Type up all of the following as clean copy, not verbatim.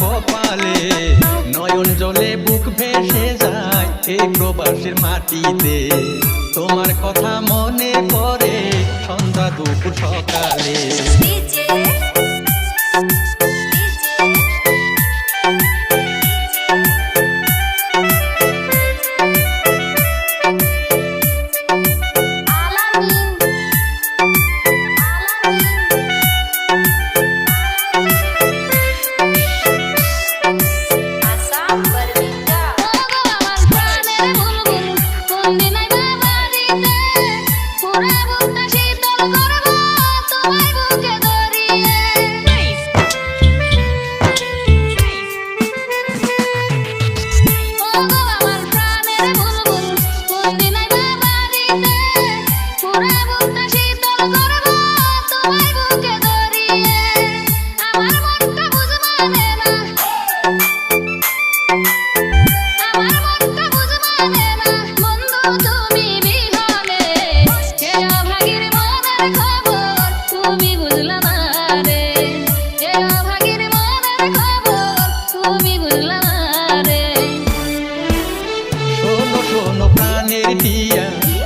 কপালে নয়ন জলে বুক ভেসে যায় এই প্রবাসের মাটিতে। তোমার কথা মনে পড়ে সন্ধ্যা দুপুর সকালে।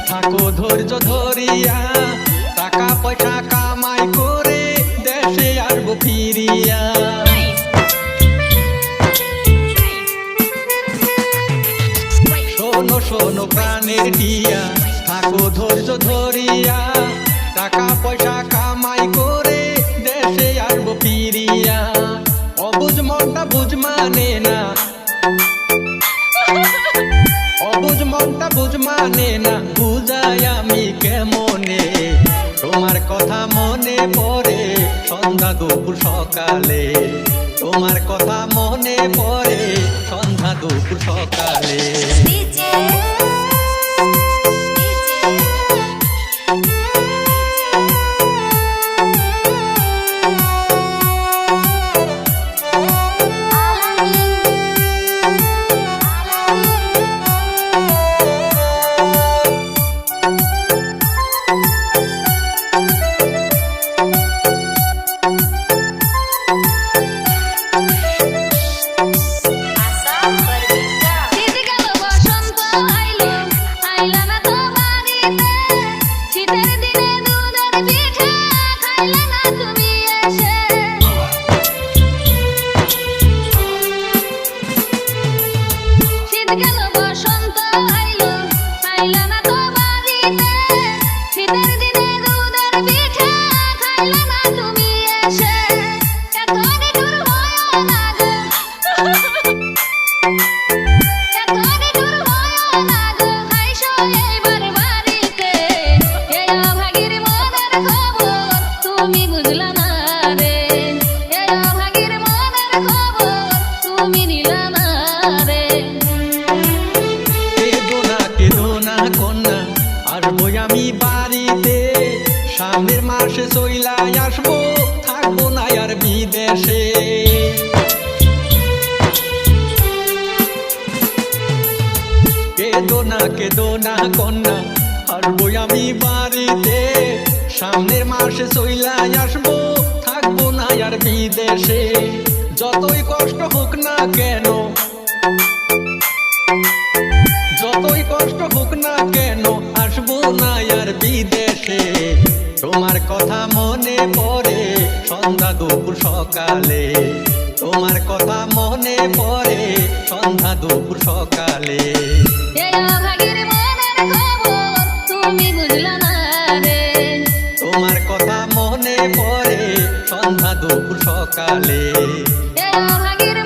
থাকো ধৈর্য ধরিয়া, টাকা পয়সা কামাই করে দেশে আসবো ফিরিয়া। শোনো শোনো প্রাণের টিয়া, থাকো ধৈর্য ধরিয়া, টাকা পয়সা কামাই করে দেশে আসবো ফিরিয়া। অবুঝ মনটা বুঝ মানে না, অবুঝ মনটা বুঝ মানে না, বুঝাই আমি কেমনে। তোমার কথা মনে পড়ে সন্ধ্যা দুপুর সকালে, তোমার কথা মনে পড়ে সন্ধ্যা দুপুর সকালে। আমি বাড়িতে সামনের মাসে চইলা আসবো, থাকবো না আর বিদেশে। কেদো না কন্যা, আসবো আমি বাড়িতে সামনের মাসে চইলা আসবো, থাকবো না আর বিদেশে। যতই কষ্ট হোক না কেন, যতই কষ্ট হোক না কেন, আসবো না আর বিদেশে। তোমার কথা মনে পড়ে সন্ধ্যা দুপুর সকালে, তোমার কথা মনে পড়ে সন্ধ্যা দুপুর সকালে। তুমি বুঝলা না রে, তোমার কথা মনে পড়ে দুপুর সকালে এ হাগির